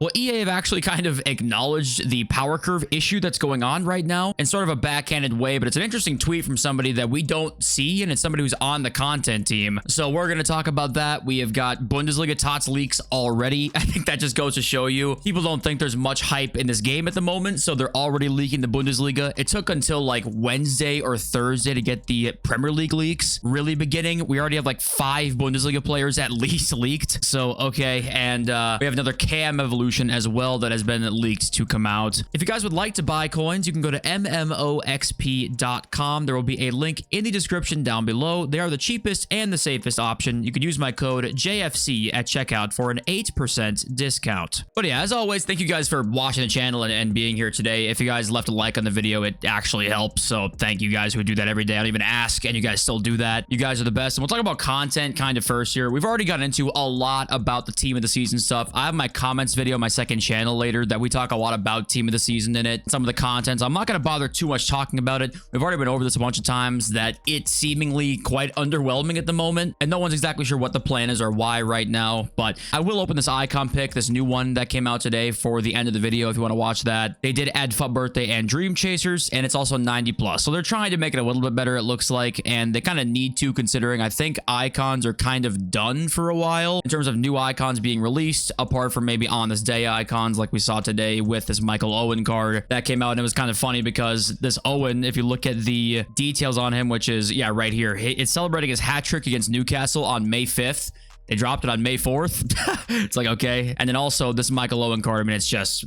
Well, EA have actually kind of acknowledged the power curve issue that's going on right now in sort of a backhanded way, but it's an interesting tweet from somebody that we don't see, and it's somebody who's on the content team. So we're going to talk about that. We have got Bundesliga TOTS leaks already. I think that just goes to show you people don't think there's much hype in this game at the moment, so they're already leaking the Bundesliga. It took until like Wednesday or Thursday to get the Premier League leaks really beginning. We already have like 5 Bundesliga players at least leaked. So, okay. And we have another Cam evolution as well that has been leaked to come out. If you guys would like to buy coins, you can go to mmoxp.com. There will be a link in the description down below. They are the cheapest and the safest option. You can use my code JFC at checkout for an 8% discount. But yeah, as always, thank you guys for watching the channel and being here today. If you guys left a like on the video, it actually helps. So thank you guys who do that every day. I don't even ask, and you guys still do that. You guys are the best. And we'll talk about content kind of first here. We've already gotten into a lot about the team of the season stuff. I have my comments video, my second channel later, that we talk a lot about team of the season in it, some of the content. I'm not going to bother too much talking about it. We've already been over this a bunch of times, that it's seemingly quite underwhelming at the moment, and no one's exactly sure what the plan is or why right now. But I will open this icon pick, this new one that came out today, for the end of the video if you want to watch that. They did add FUT Birthday and Dream Chasers, and it's also 90 plus, so they're trying to make it a little bit better, it looks like, and they kind of need to, considering I think icons are kind of done for a while in terms of new icons being released, apart from maybe on this day icons like we saw today with this Michael Owen card that came out. And it was kind of funny because this Owen, if you look at the details on him, which is, yeah, right here, it's celebrating his hat trick against Newcastle on May 5th. They dropped it on May 4th. It's like, okay. And then also this Michael Owen card, I mean, it's just,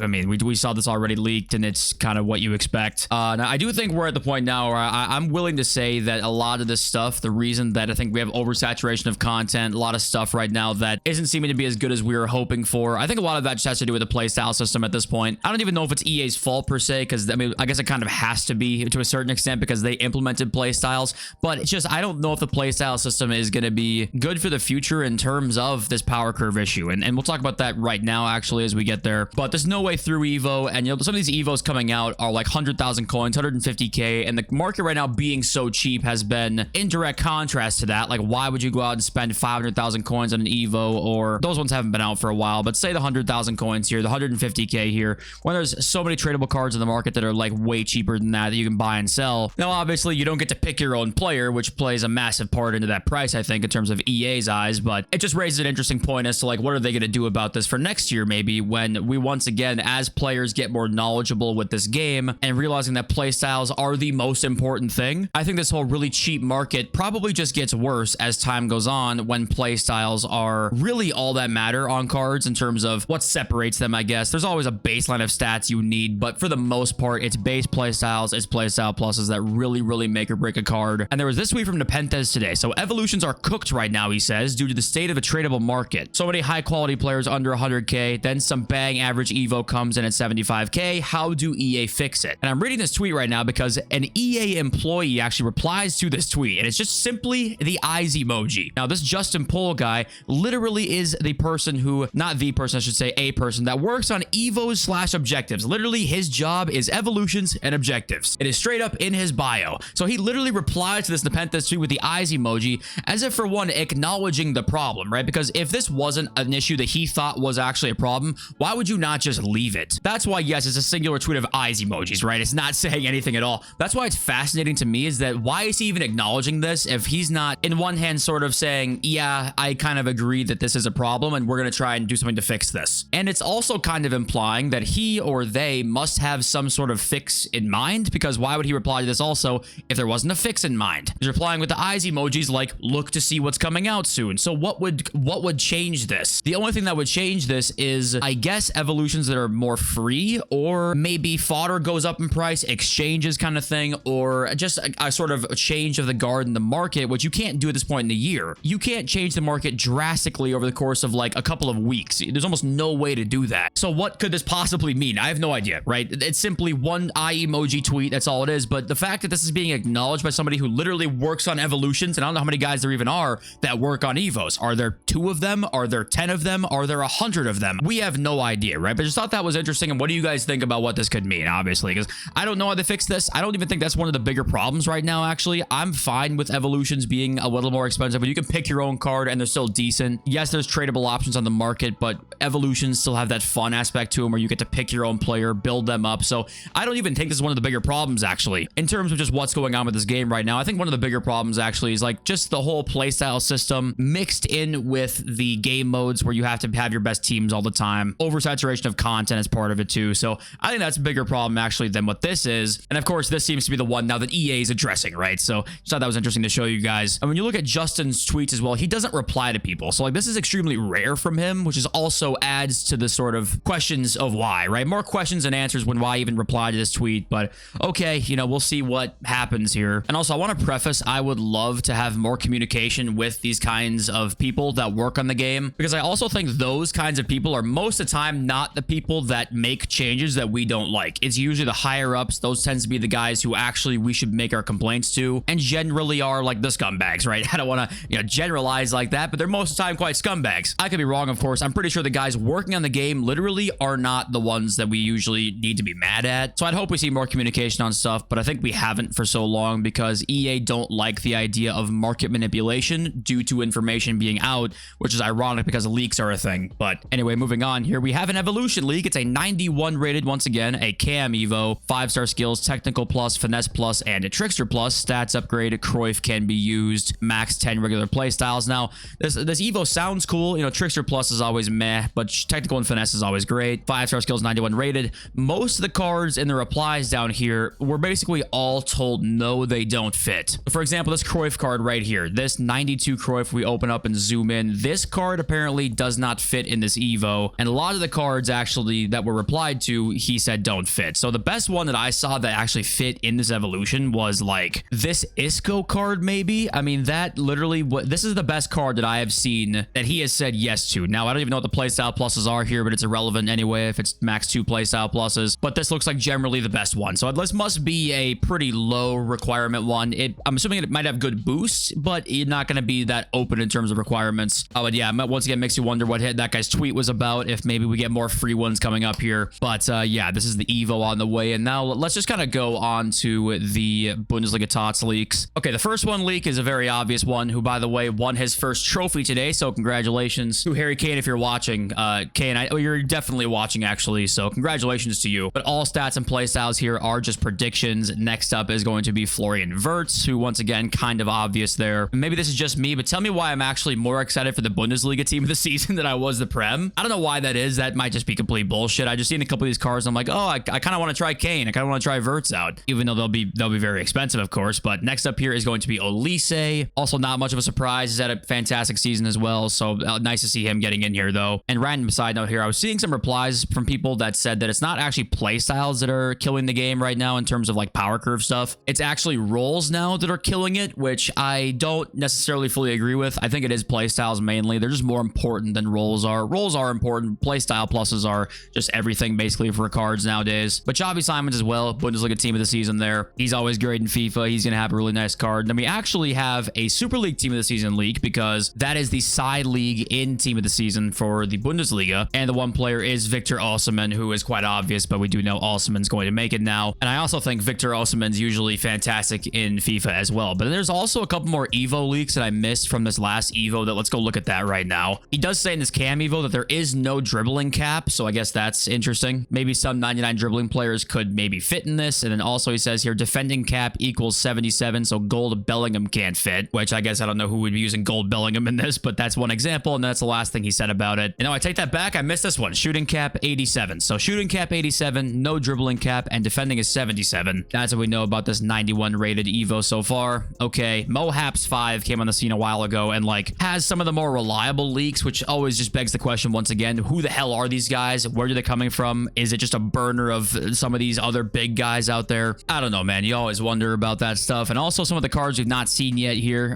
I mean, we saw this already leaked, and it's kind of what you expect. Now, I do think we're at the point now where I'm willing to say that a lot of this stuff, the reason that I think we have oversaturation of content, a lot of stuff right now that isn't seeming to be as good as we were hoping for, I think a lot of that just has to do with the playstyle system at this point. I don't even know if it's EA's fault per se, because I mean, I guess it kind of has to be to a certain extent because they implemented playstyles, but it's just, I don't know if the playstyle system is going to be good for the future in terms of this power curve issue, and we'll talk about that right now actually as we get there. But there's no way through Evo, and you know, some of these Evos coming out are like 100,000 coins, 150k, and the market right now being so cheap has been in direct contrast to that. Like, why would you go out and spend 500,000 coins on an Evo? Or those ones haven't been out for a while, but say the 100,000 coins here, the 150k here, when there's so many tradable cards in the market that are like way cheaper than that you can buy and sell. Now obviously you don't get to pick your own player, which plays a massive part into that price, I think, in terms of EA's eyes, but it just raises an interesting point as to like, what are they going to do about this for next year, maybe, when we once again, as players get more knowledgeable with this game and realizing that playstyles are the most important thing. I think this whole really cheap market probably just gets worse as time goes on, when playstyles are really all that matter on cards in terms of what separates them, I guess. There's always a baseline of stats you need, but for the most part, it's base playstyles, it's playstyle pluses that really make or break a card. And there was this tweet from Nepenthes today. So evolutions are cooked right now, he says, due to the state of a tradable market. So many high quality players under 100k, then some bang average Evo comes in at 75k. How do EA fix it? And I'm reading this tweet right now because an EA employee actually replies to this tweet, and it's just simply the eyes emoji. Now, this Justin Pohl guy literally is the person who, not the person, I should say, a person that works on Evos / objectives. Literally, his job is evolutions and objectives. It is straight up in his bio. So he literally replies to this Nepenthes tweet with the eyes emoji, as if for one, acknowledging the problem, right? Because if this wasn't an issue that he thought was actually a problem, why would you not just leave it? That's why, yes, it's a singular tweet of eyes emojis, right? It's not saying anything at all. That's why it's fascinating to me, is that why is he even acknowledging this if he's not, in one hand, sort of saying, yeah, I kind of agree that this is a problem and we're going to try and do something to fix this. And it's also kind of implying that he or they must have some sort of fix in mind, because why would he reply to this also if there wasn't a fix in mind? He's replying with the eyes emojis like, look to see what's coming out soon. So what would change this? The only thing that would change this is, I guess, evolutions that are more free, or maybe fodder goes up in price, exchanges kind of thing, or just a sort of change of the guard in the market, which you can't do at this point in the year. You can't change the market drastically over the course of like a couple of weeks. There's almost no way to do that. So what could this possibly mean? I have no idea, right? It's simply one eye emoji tweet. That's all it is. But the fact that this is being acknowledged by somebody who literally works on evolutions, and I don't know how many guys there even are that work on on Evos? Are there 2 of them? Are there 10 of them? Are there 100 of them? We have no idea, right? But just thought that was interesting. And what do you guys think about what this could mean, obviously? Because I don't know how to fix this. I don't even think that's one of the bigger problems right now, actually. I'm fine with evolutions being a little more expensive, but you can pick your own card and they're still decent. Yes, there's tradable options on the market, but evolutions still have that fun aspect to them where you get to pick your own player, build them up. So I don't even think this is one of the bigger problems, actually, in terms of just what's going on with this game right now. I think one of the bigger problems, actually, is like just the whole playstyle system mixed in with the game modes where you have to have your best teams all the time. Oversaturation of content is part of it too. So I think that's a bigger problem, actually, than what this is. And of course, this seems to be the one now that EA is addressing, right? So just thought that was interesting to show you guys. And when you look at Justin's tweets as well, he doesn't reply to people. So like this is extremely rare from him, which is also adds to the sort of questions of why, right? More questions and answers when why even reply to this tweet. But okay, you know, we'll see what happens here. And also I want to preface, I would love to have more communication with these kinds of people that work on the game, because I also think those kinds of people are most of the time not the people that make changes that we don't like. It's usually the higher ups. Those tends to be the guys who actually we should make our complaints to, and generally are like the scumbags, right? I don't want to, you know, generalize like that, but they're most of the time quite scumbags. I could be wrong, of course. I'm pretty sure the guys working on the game literally are not the ones that we usually need to be mad at. So I'd hope we see more communication on stuff, but I think we haven't for so long because EA don't like the idea of market manipulation due to information being out, which is ironic because leaks are a thing. But anyway, moving on here, we have an evolution leak. It's a 91 rated, once again, a Cam Evo, 5-star skills, technical plus, finesse plus, and a trickster plus. Stats upgrade, Cruyff can be used, max 10 regular playstyles. Now, this Evo sounds cool. You know, trickster plus is always meh, but technical and finesse is always great. 5-star skills, 91 rated. Most of the cards in the replies down here were basically all told no, they don't fit. For example, this Cruyff card right here, this 92 Cruyff, we open up and zoom in. This card apparently does not fit in this Evo, and a lot of the cards actually that were replied to, he said don't fit. So the best one that I saw that actually fit in this evolution was like this Isco card, maybe. I mean, that literally, this is the best card that I have seen that he has said yes to. Now, I don't even know what the playstyle pluses are here, but it's irrelevant anyway if it's max 2 playstyle pluses. But this looks like generally the best one. So this must be a pretty low requirement one. I'm assuming it might have good boosts, but you're not going to be that open in terms of requirements. Oh, and yeah, once again, makes you wonder what that guy's tweet was about, if maybe we get more free ones coming up here. But yeah, this is the Evo on the way. And now let's just kind of go on to the Bundesliga TOTS leaks. Okay, the first one leak is a very obvious one, who, by the way, won his first trophy today. So congratulations to Harry Kane if you're watching. Kane, you're definitely watching, actually. So congratulations to you. But all stats and playstyles here are just predictions. Next up is going to be Florian Wirtz, who, once again, kind of obvious there. Maybe this is just me, but tell me why I'm actually more excited for the Bundesliga team of the season than I was the Prem. I don't know why that is. That might just be complete bullshit. I just seen a couple of these cards. I'm like, oh, I kind of want to try Kane. I kind of want to try Wirtz out, even though they'll be very expensive, of course. But next up here is going to be Olise. Also, not much of a surprise. He's had a fantastic season as well. So nice to see him getting in here, though. And random side note here, I was seeing some replies from people that said that it's not actually play styles that are killing the game right now in terms of like power curve stuff. It's actually roles now that are killing it, which I don't necessarily fully agree with. I think it is play styles mainly. They're just more important than roles are. Roles are important. Play style pluses are just everything basically for cards nowadays. But Xavi Simons as well, Bundesliga team of the season there. He's always great in FIFA. He's going to have a really nice card. Then we actually have a Super League team of the season leak, because that is the side league in team of the season for the Bundesliga. And the one player is Victor Osimhen, who is quite obvious, but we do know Osimhen's going to make it now. And I also think Victor Osimhen's usually fantastic in FIFA as well. But there's also a couple more Evo leaks that I missed from this last Evo that let's go look at that right now. He does say in this Cam Evo that there is no dribbling cap, so I guess that's interesting. Maybe some 99 dribbling players could maybe fit in this. And then also he says here defending cap equals 77, so gold Bellingham can't fit, which I guess I don't know who would be using gold Bellingham in this, but that's one example, and that's the last thing he said about it. And now I take that back, I missed this one. Shooting cap 87. So shooting cap 87, no dribbling cap, and defending is 77. That's what we know about this 91 rated Evo so far. Okay, Mohaps 5 came on the scene a while ago and like has some of the more reliable leaks, which always just begs the question once again, who the hell are these guys? Where are they coming from? Is it just a burner of some of these other big guys out there? I don't know, man. You always wonder about that stuff. And also some of the cards we've not seen yet here.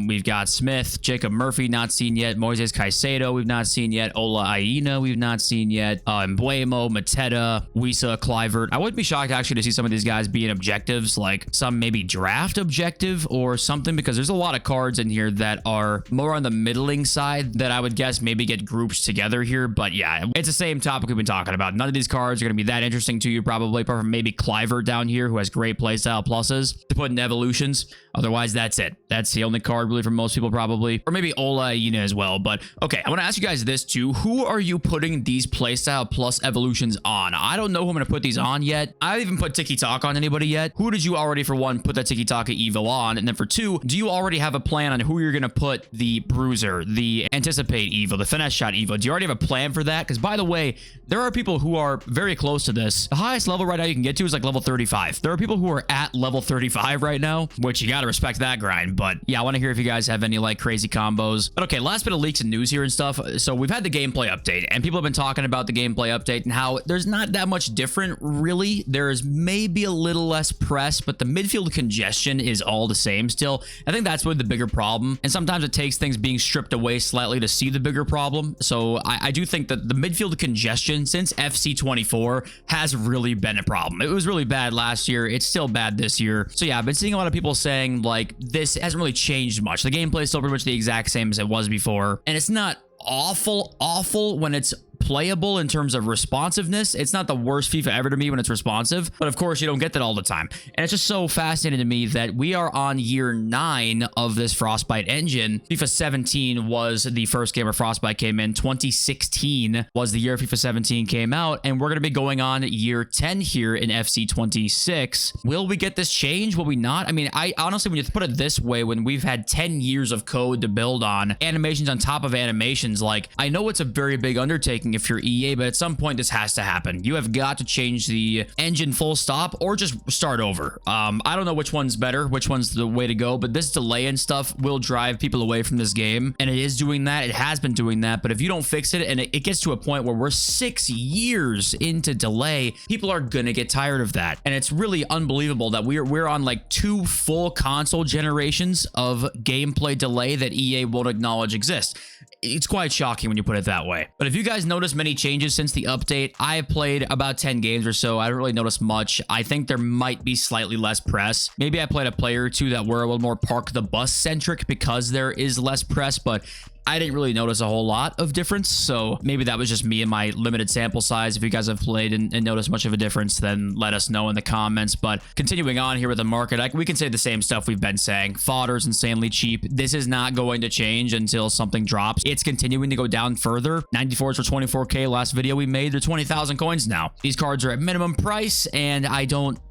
We've got Smith, Jacob Murphy, not seen yet. Moises Caicedo, we've not seen yet. Ola Aina, we've not seen yet. Embuemo, Mateta, Wisa, Clivert. I wouldn't be shocked actually to see some of these guys being objectives, like some maybe draft objective or something, because there's a lot of cards in here that are more on the middling side that I would guess maybe get grouped together here. But yeah, it's the same topic we've been talking about. None of these cards are going to be that interesting to you probably, apart from maybe Cliver down here, who has great playstyle pluses to put in evolutions. Otherwise, that's it. That's the only card really for most people probably. Or maybe Ola Aina as well. But okay, I want to ask you guys this too. Who are you putting these playstyle plus evolutions on? I don't know who I'm going to put these on yet. I haven't even put Tiki Taka on anybody yet. Who did you already, for one, put that Tiki Taka Evo on? And then for two, do you already have a plan on who you're going to put the Bruiser, the Anticipate Evo, the Finesse Shot Evo? Do you already have a plan for that? Because by the way, there are people who are very close to this. The highest level right now you can get to is like level 35. There are people who are at level 35 right now, which you got to respect that grind. But yeah, I want to hear if you guys have any like crazy combos. But okay, last bit of leaks and news here and stuff. So we've had the gameplay update, and people have been talking about the gameplay update and how there's not that much different really. There's maybe a little less press, but the midfield congestion is all the same still. I think that's really the bigger problem, and sometimes it takes things being stripped away slightly to see the bigger problem. So I do think that the midfield congestion since FC24 has really been a problem. It was really bad last year. It's still bad this year. So yeah, I've been seeing a lot of people saying like this hasn't really changed much. The gameplay is still pretty much the exact same as it was before, and it's not awful when it's playable in terms of responsiveness. It's not the worst FIFA ever to me when it's responsive, but of course you don't get that all the time. And it's just so fascinating to me that we are on year 9 of this Frostbite engine. FIFA 17 was the first game where Frostbite came in. 2016 was the year FIFA 17 came out, and we're going to be going on year 10 here in FC 26. Will we get this change? Will we not? I mean, I honestly, when you put it this way, when we've had 10 years of code to build on, animations on top of animations, like, I know it's a very big undertaking if you're EA, but at some point this has to happen. You have got to change the engine full stop or just start over. I don't know which one's better, which one's the way to go, but this delay and stuff will drive people away from this game, and it is doing that. It has been doing that, but if you don't fix it and it gets to a point where we're 6 years into delay, people are gonna get tired of that. And it's really unbelievable that we're on like 2 full console generations of gameplay delay that EA won't acknowledge exist. It's quite shocking when you put it that way. But if you guys notice many changes since the update, I have played about 10 games or so. I don't really notice much. I think there might be slightly less press. Maybe I played a player or two that were a little more park the bus centric because there is less press, but I didn't really notice a whole lot of difference, so maybe that was just me and my limited sample size. If you guys have played and noticed much of a difference, then let us know in the comments. But continuing on here with the market, we can say the same stuff we've been saying. Fodder's insanely cheap. This is not going to change until something drops. It's continuing to go down further. 94s for 24K. Last video we made, they're 20,000 coins now. These cards are at minimum price, and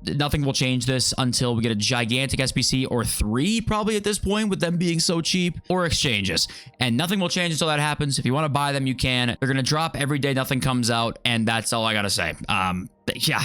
nothing will change this until we get a gigantic SBC or 3 probably at this point, with them being so cheap, or exchanges. And nothing will change until that happens. If you want to buy them, you can. They're going to drop every day nothing comes out, and that's all I got to say. Yeah,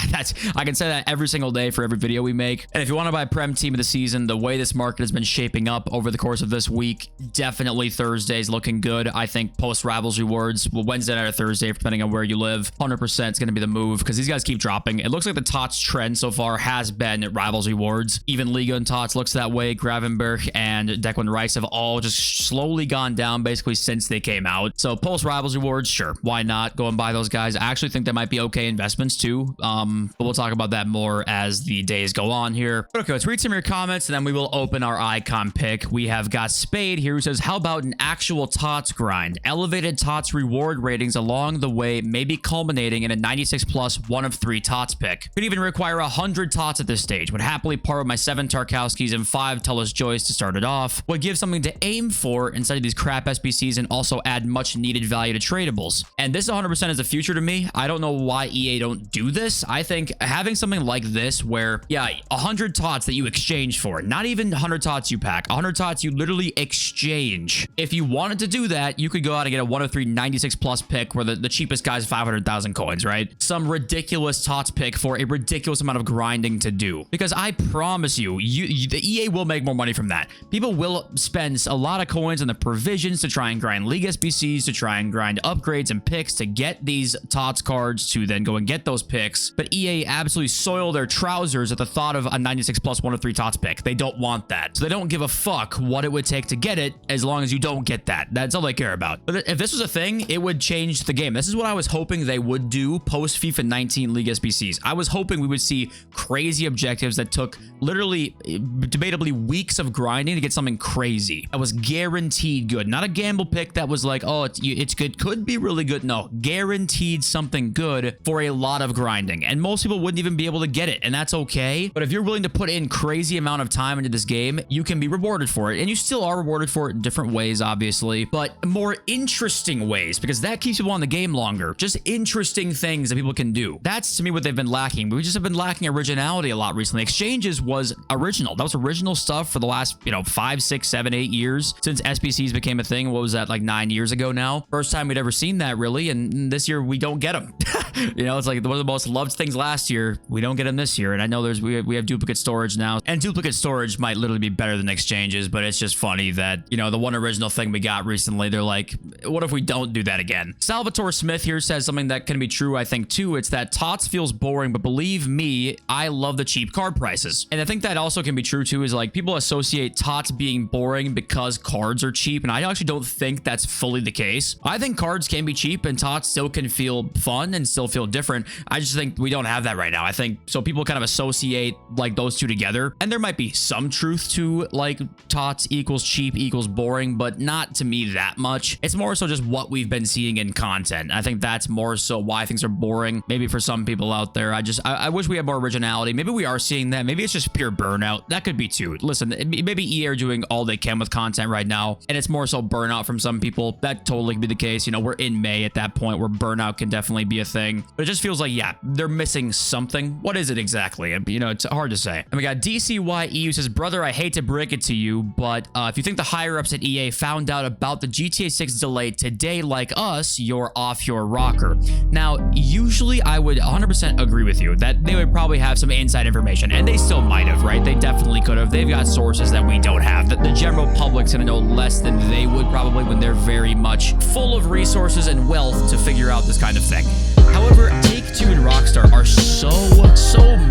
I can say that every single day for every video we make. And if you want to buy Prem Team of the Season, the way this market has been shaping up over the course of this week, definitely Thursday's looking good. I think post Rivals rewards, well, Wednesday night or Thursday, depending on where you live, 100% is going to be the move, because these guys keep dropping. It looks like the TOTS trend so far has been Rivals rewards. Even Liga and TOTS looks that way. Gravenberg and Declan Rice have all just slowly gone down basically since they came out. So post Rivals rewards, sure, why not go and buy those guys? I actually think they might be okay investments too. But we'll talk about that more as the days go on here. But okay, let's read some of your comments, and then we will open our icon pick. We have got Spade here, who says, how about an actual TOTS grind? Elevated TOTS reward ratings along the way, maybe culminating in a 96 plus 1 of 3 TOTS pick. Could even require 100 TOTS at this stage. Would happily part with my 7 Tarkowskis and 5 Tullis Joys to start it off. Would give something to aim for instead of these crap SBCs, and also add much needed value to tradables. And this 100% is the future to me. I don't know why EA don't do this. I think having something like this where, yeah, 100 TOTS that you exchange for, not even 100 TOTS you pack, 100 TOTS you literally exchange. If you wanted to do that, you could go out and get a 1 of 3 96 plus pick where the cheapest guy is 500,000 coins, right? Some ridiculous TOTS pick for a ridiculous amount of grinding to do. Because I promise you, the EA will make more money from that. People will spend a lot of coins on the provisions to try and grind League SBCs, to try and grind upgrades and picks to get these TOTS cards, to then go and get those picks. But EA absolutely soil their trousers at the thought of a 96 plus 1 of 3 TOTS pick. They don't want that. So they don't give a fuck what it would take to get it, as long as you don't don't get that. That's all they care about. But if this was a thing, it would change the game. This is what I was hoping they would do post FIFA 19 League SBCs. I was hoping we would see crazy objectives that took literally, debatably weeks of grinding to get something crazy. That was guaranteed good. Not a gamble pick that was like, oh, it's good, could be really good. No, guaranteed something good for a lot of grinding. And most people wouldn't even be able to get it, and that's okay. But if you're willing to put in crazy amount of time into this game, you can be rewarded for it. And you still are rewarded for it in different ways, obviously, but more interesting ways, because that keeps people on the game longer. Just interesting things that people can do. That's, to me, what they've been lacking. We just have been lacking originality a lot recently. Exchanges was original. That was original stuff for the last, 5, 6, 7, 8 years since SBCs became a thing. What was that, like 9 years ago now? First time we'd ever seen that, really, and this year we don't get them. It's like one of the most loved things last year. We don't get them this year, and I know we have duplicate storage now, and duplicate storage might literally be better than exchanges, but it's just funny that, the one original thing we got recently, they're like, what if we don't do that again? Salvatore Smith here says something that can be true, I think, too. It's that TOTS feels boring, but believe me, I love the cheap card prices. And I think that also can be true, too, is like people associate TOTS being boring because cards are cheap, and I actually don't think that's fully the case. I think cards can be cheap and TOTS still can feel fun and still feel different. I just think we don't have that right now. I think so people kind of associate like those two together, and there might be some truth to like TOTS equals cheap equals boring, but not to me that much. It's more so just what we've been seeing in content. I think that's more so why things are boring. Maybe for some people out there, I wish we had more originality. Maybe we are seeing that. Maybe it's just pure burnout. That could be too. Listen, maybe EA are doing all they can with content right now, and it's more so burnout from some people. That totally could be the case. We're in May at that point where burnout can definitely be a thing. But it just feels like, yeah, they're missing something. What is it exactly? It's hard to say. And we got DCYE says, brother, I hate to break it to you, but if you think the higher-ups at EA found out about the GTA 6 delay today like us, you're off your rocker. Now, usually I would 100% agree with you that they would probably have some inside information, and they still might have, right? They definitely could have. They've got sources that we don't have. The general public's gonna know less than they would probably when they're very much full of resources and wealth to figure out this kind of thing. However, Take-Two and Rockstar are so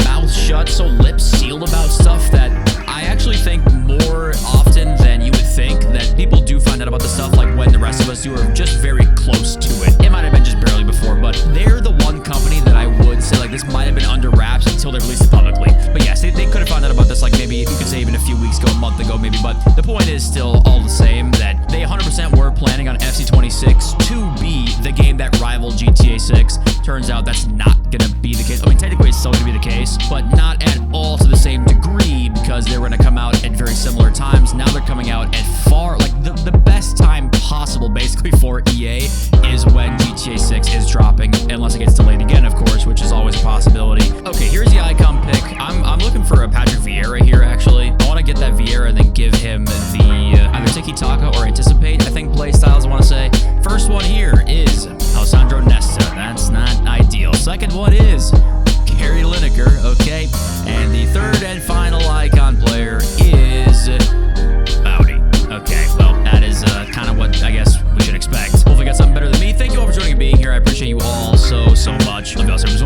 mouth shut, so lips sealed about stuff that I actually think more often than you would think that people do find out about the stuff like when the rest of us do, are just very close to it. It might have been just barely before, but they're the one company that I would say like this might have been under wraps until they released it publicly. But yes, they could have found out about this like maybe you could say even a few weeks ago, a month ago maybe, but the point is still all the same that they 100% were planning on FC26 to be the game that rivaled GTA 6. Turns out that's not gonna be the case. I mean, technically it's still gonna be the case, but not at all to the same degree because they were gonna come out at very similar times. Now they're coming out at far, like the best time possible basically for EA is when GTA 6 is dropping, unless it gets delayed again, of course, which is always a possibility. Okay, here's the icon pick. I'm looking for a Patrick Vieira here, actually. I want to get that Vieira and then give him the either tiki-taka or anticipate, I think, play styles, I want to say. First one here is Alessandro Nesta. That's not ideal. Second one is Gary Lineker, okay. And the third and final icon player is Bowdy. Okay, well, that is kind of what I guess we should expect. Hopefully you got something better than me. Thank you all for joining and being here. I appreciate you all so much. Love you all so much.